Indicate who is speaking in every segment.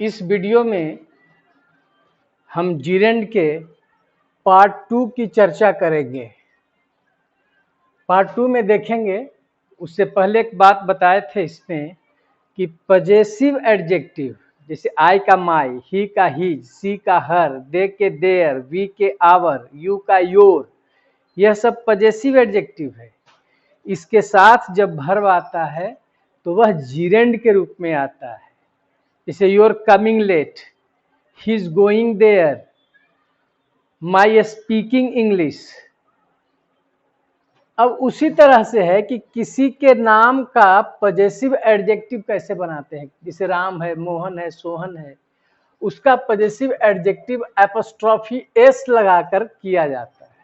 Speaker 1: इस वीडियो में हम जिरेंड के पार्ट 2 की चर्चा करेंगे। पार्ट 2 में देखेंगे, उससे पहले एक बात बताए थे इसमें कि पजेसिव एडजेक्टिव जैसे आई का माई, ही का हिज, सी का हर, दे के देयर, वी के आवर, यू का योर, यह सब पजेसिव एडजेक्टिव है। इसके साथ जब वर्ब आता है तो वह जिरेंड के रूप में आता है। जैसे your coming late, he is going there, my speaking English. अब उसी तरह से है कि किसी के नाम का पजेसिव एडजेक्टिव कैसे बनाते हैं। जैसे राम है, मोहन है, सोहन है, उसका पजेसिव एडजेक्टिव एपोस्ट्रॉफी एस लगाकर किया जाता है।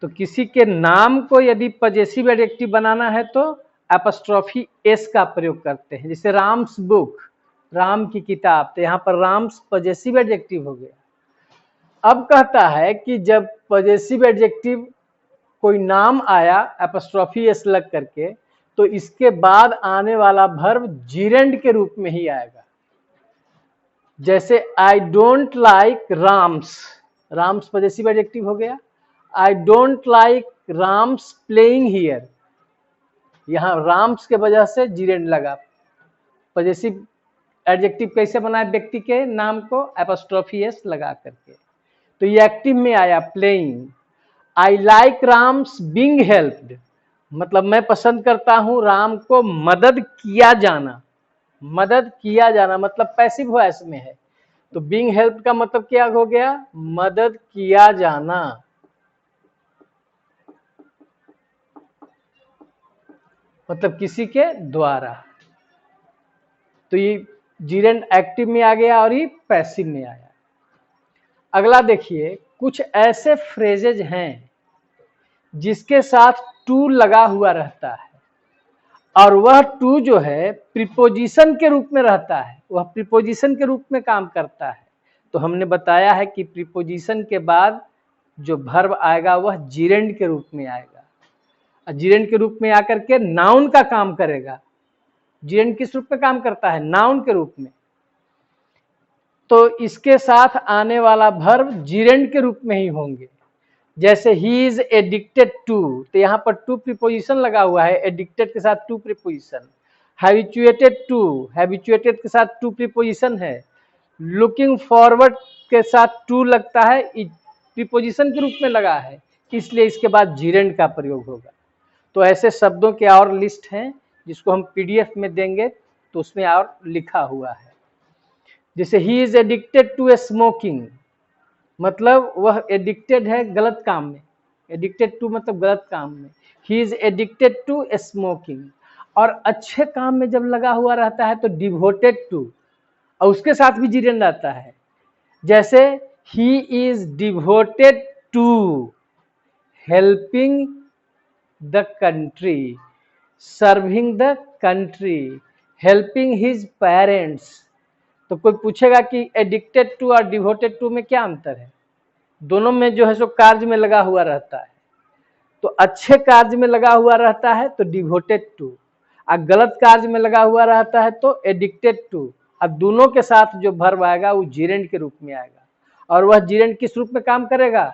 Speaker 1: तो किसी के नाम को यदि पजेसिव एडजेक्टिव बनाना है तो एपोस्ट्रॉफी एस का प्रयोग करते हैं। जैसे राम्स बुक, राम की किताब, तो यहाँ पर राम्स पजेसिव एडजेक्टिव हो गया। अब कहता है कि जब पजेसिव एडजेक्टिव कोई नाम आया एपोस्ट्रॉफी एस लग करके, तो इसके बाद आने वाला वर्ब जिरेंड के रूप में ही आएगा। जैसे I don't like Ram's, Ram's possessive adjective हो गया। I don't like Ram's playing here, यहां राम्स के वजह से जिरेंड लगा। पजेसिव एडजेक्टिव कैसे बनाए व्यक्ति के नाम को, एपोस्ट्रॉफी एस लगा करके। तो ये एक्टिव में आया playing. I like Ram's being helped, मतलब मैं पसंद करता हूं राम को मदद किया जाना। मदद किया जाना मतलब पैसिव वॉइस में है, तो बीइंग हेल्प्ड का मतलब क्या हो गया, मदद किया जाना। मतलब किसी के द्वारा। तो ये जिरेंड एक्टिव में आ गया और ये पैसिव में आया। अगला देखिए, कुछ ऐसे फ्रेजेज हैं जिसके साथ टू लगा हुआ रहता है और वह टू जो है प्रीपोजिशन के रूप में रहता है, वह प्रीपोजिशन के रूप में काम करता है। तो हमने बताया है कि प्रीपोजिशन के बाद जो वर्ब आएगा वह जिरेंड के रूप में आएगा। जिरेंड के रूप में आकर के नाउन का काम करेगा। जिरेंड किस रूप में काम करता है, नाउन के रूप में। तो इसके साथ आने वाला वर्ब जिरेंड के रूप में ही होंगे। जैसे ही इज एडिक्टेड टू, तो यहाँ पर टू प्रीपोजिशन लगा हुआ है, एडिक्टेड के साथ to preposition. Habituated to, habituated के साथ टू प्रीपोजिशन है। लुकिंग फॉरवर्ड के साथ टू लगता है, प्रीपोजिशन के रूप में लगा है, इसलिए इसके बाद जिरेंड का प्रयोग होगा। तो ऐसे शब्दों के और लिस्ट हैं जिसको हम पीडीएफ में देंगे तो उसमें और लिखा हुआ है। जैसे he is addicted to smoking, मतलब वह एडिक्टेड है गलत काम में, एडिक्टेड टू मतलब गलत काम में। He is addicted to smoking. और अच्छे काम में जब लगा हुआ रहता है तो डिवोटेड टू, और उसके साथ भी जिरेंड आता है। जैसे he is devoted to helping the country, serving the country, helping his parents. तो कोई पूछेगा कि एडिक्टेड टू और डिवोटेड टू में क्या अंतर है। दोनों में जो है सो कार्य में लगा हुआ रहता है। तो अच्छे कार्य में लगा हुआ रहता है तो डिवोटेड टू, और गलत कार्य में लगा हुआ रहता है तो एडिक्टेड टू। अब दोनों के साथ जो वर्ब आएगा वो जिरेंड के रूप में आएगा। और वह जिरेंड किस रूप में काम करेगा,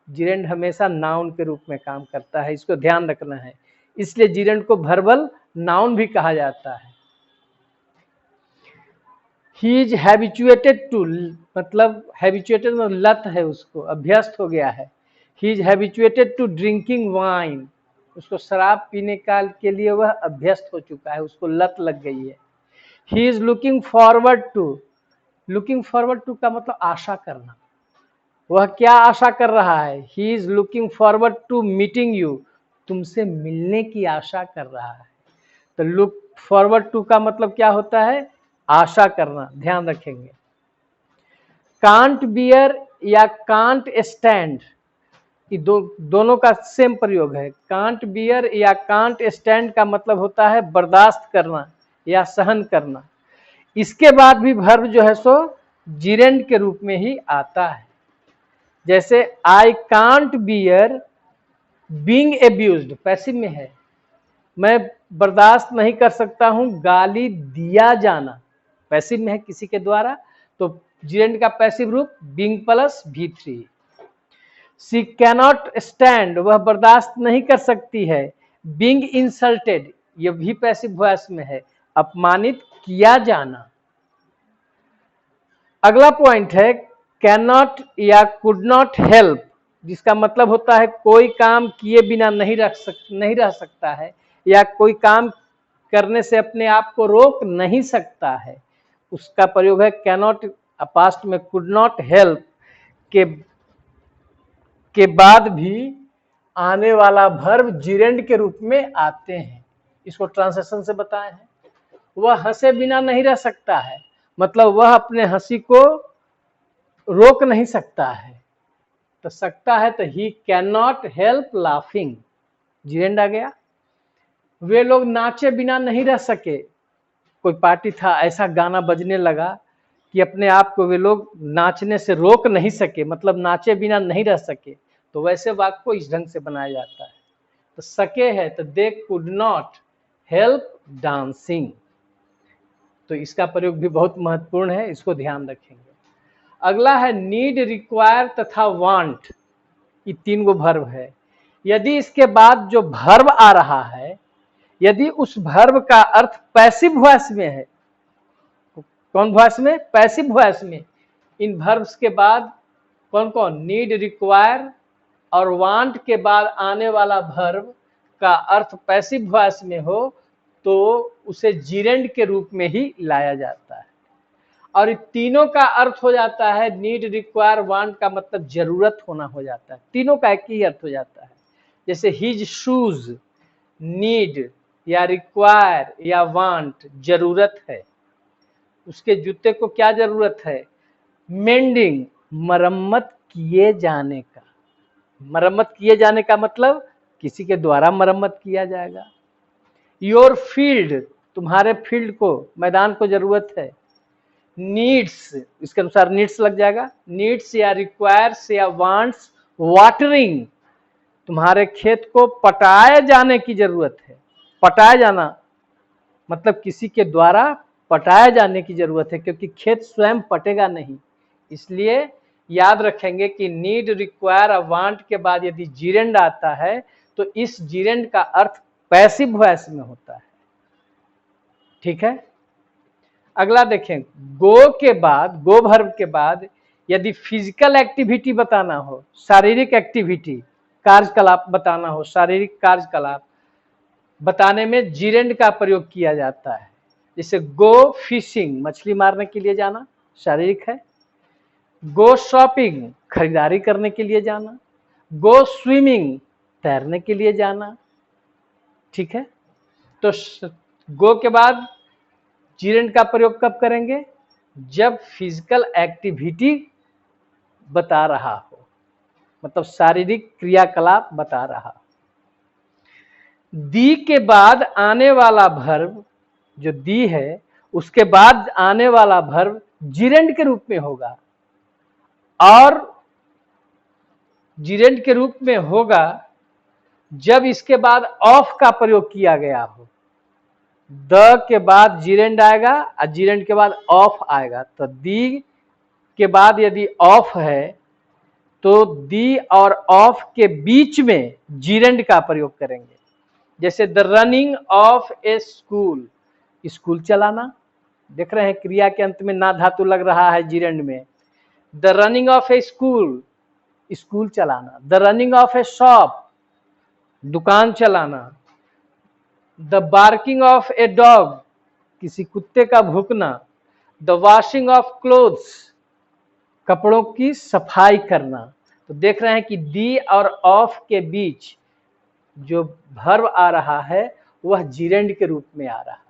Speaker 1: जिरेंड हमेशा नाउन के रूप में काम करता है, इसको ध्यान रखना है। इसलिए जिरेंड को वर्बल नाउन भी कहा जाता है। ही इज हैबिचुएटेड टू, मतलब हैबिचुएटेड मतलब लत है, उसको अभ्यस्त हो गया है। He is habituated to drinking wine, उसको शराब पीने का के लिए वह अभ्यस्त हो चुका है, उसको लत लग गई है। He is looking forward to, looking forward to का मतलब आशा करना। वह क्या आशा कर रहा है, he is looking forward to meeting you, तुमसे मिलने की आशा कर रहा है। तो लुक फॉरवर्ड टू का मतलब क्या होता है, आशा करना, ध्यान रखेंगे। कांट बियर या कांट स्टैंड, दोनों का सेम प्रयोग है। कांट बियर या कांट स्टैंड का मतलब होता है बर्दाश्त करना या सहन करना। इसके बाद भी वर्ब जो है सो जिरेंड के रूप में ही आता है। जैसे I can't bear being abused, passive में है, मैं बर्दाश्त नहीं कर सकता हूं गाली दिया जाना, पैसिव में है, किसी के द्वारा, तो जीरेंड का पैसिव रूप being plus V3। She cannot stand, वह बर्दाश्त नहीं कर सकती है, बीइंग इंसल्टेड, यह भी पैसिव वॉइस में है, अपमानित किया जाना। अगला पॉइंट है कैन नॉट या कुड नॉट हेल्प, जिसका मतलब होता है कोई काम किए बिना नहीं रह सकता है, या कोई काम करने से अपने आप को रोक नहीं सकता है, उसका प्रयोग है कैन नॉट। पास्ट में कुड नॉट हेल्प के बाद भी आने वाला वर्ब जिरेंड के रूप में आते हैं। इसको ट्रांसलेशन से बताए हैं। वह हंसे बिना नहीं रह सकता है, मतलब वह अपने हंसी को रोक नहीं सकता है, तो सकता है तो he can not help laughing, जिरेंड आ गया। वे लोग नाचे बिना नहीं रह सके, कोई पार्टी था, ऐसा गाना बजने लगा कि अपने आप को वे लोग नाचने से रोक नहीं सके, मतलब नाचे बिना नहीं रह सके, तो वैसे वाक्य को इस ढंग से बनाया जाता है। तो सके है तो they could not help dancing, तो इसका प्रयोग भी बहुत महत्वपूर्ण है, इसको ध्यान रखेंगे। अगला है नीड, रिक्वायर तथा वांट, ये 3 गो वर्ब है। यदि इसके बाद जो वर्ब आ रहा है, यदि उस वर्ब का अर्थ पैसिव वॉइस में है, कौन वॉइस में? पैसिव वॉइस में, इन वर्ब्स के बाद कौन कौन? नीड, रिक्वायर और वांट के बाद आने वाला वर्ब का अर्थ पैसिव वॉइस में हो, तो उसे जिरेंड के रूप में ही लाया जाता है। और इन तीनों का अर्थ हो जाता है, नीड, रिक्वायर, वांट का मतलब जरूरत होना हो जाता है, तीनों का एक ही अर्थ हो जाता है। जैसे हिज शूज, नीड या रिक्वायर या वांट, जरूरत है, उसके जूते को क्या जरूरत है? मेंडिंग, मरम्मत किए जाने का। मरम्मत किए जाने का मतलब किसी के द्वारा मरम्मत किया जाएगा। योर फील्ड, तुम्हारे फील्ड को, मैदान को जरूरत है। नीड्स, इसके अनुसार नीड्स लग जाएगा। नीड्स या रिक्वायर्स या वांट्स वाटरिंग, तुम्हारे खेत को पटाए जाने की जरूरत है। पटाया जाना मतलब किसी के द्वारा पटाए जाने की जरूरत है, क्योंकि खेत स्वयं पटेगा नहीं। इसलिए याद रखेंगे कि नीड, रिक्वायर और वांट के बाद यदि जिरेंड आता है तो इस जिरेंड का अर्थ पैसिव वॉइस में होता है। ठीक है। अगला देखें, गो के बाद, गो वर्ब के बाद यदि फिजिकल एक्टिविटी बताना हो, शारीरिक एक्टिविटी, कार्यकलाप बताना हो, शारीरिक कार्यकलाप बताने में जिरेंड का प्रयोग किया जाता है। जैसे गो फिशिंग, मछली मारने के लिए जाना, शारीरिक है। गो शॉपिंग, खरीदारी करने के लिए जाना। गो स्विमिंग, तैरने के लिए जाना। ठीक है। तो गो के बाद जिरेंड का प्रयोग कब करेंगे? जब फिजिकल एक्टिविटी बता रहा हो, मतलब शारीरिक क्रियाकलाप बता रहा हो। दी के बाद आने वाला वर्ब, जो दी है उसके बाद आने वाला वर्ब जिरेंड के रूप में होगा, और जिरेंड के रूप में होगा जब इसके बाद ऑफ का प्रयोग किया गया हो। द के बाद जिरेंड आएगा और जिरेंड के बाद ऑफ आएगा, तो दी के बाद यदि ऑफ है तो दी और ऑफ के बीच में जिरेंड का प्रयोग करेंगे। जैसे the running of a school, school चलाना, देख रहे हैं क्रिया के अंत में ना धातु लग रहा है जिरेंड में। The running of a school, school चलाना। The running of a shop, दुकान चलाना। The barking of a dog, किसी कुत्ते का भौंकना। द वॉशिंग ऑफ क्लोथ्स, कपड़ों की सफाई करना। तो देख रहे हैं कि दी और ऑफ के बीच जो वर्ब आ रहा है वह जिरेंड के रूप में आ रहा है।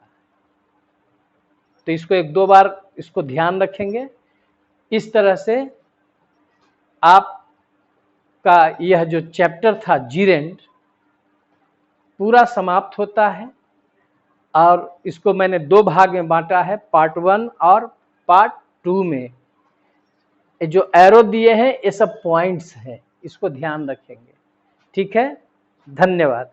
Speaker 1: तो इसको 1-2 बार इसको ध्यान रखेंगे। इस तरह से आपका यह जो चैप्टर था जिरेंड पूरा समाप्त होता है, और इसको मैंने 2 भाग में बांटा है, पार्ट 1 और पार्ट 2 में। जो एरो दिए हैं ये सब पॉइंट्स हैं, इसको ध्यान रखेंगे। ठीक है, धन्यवाद।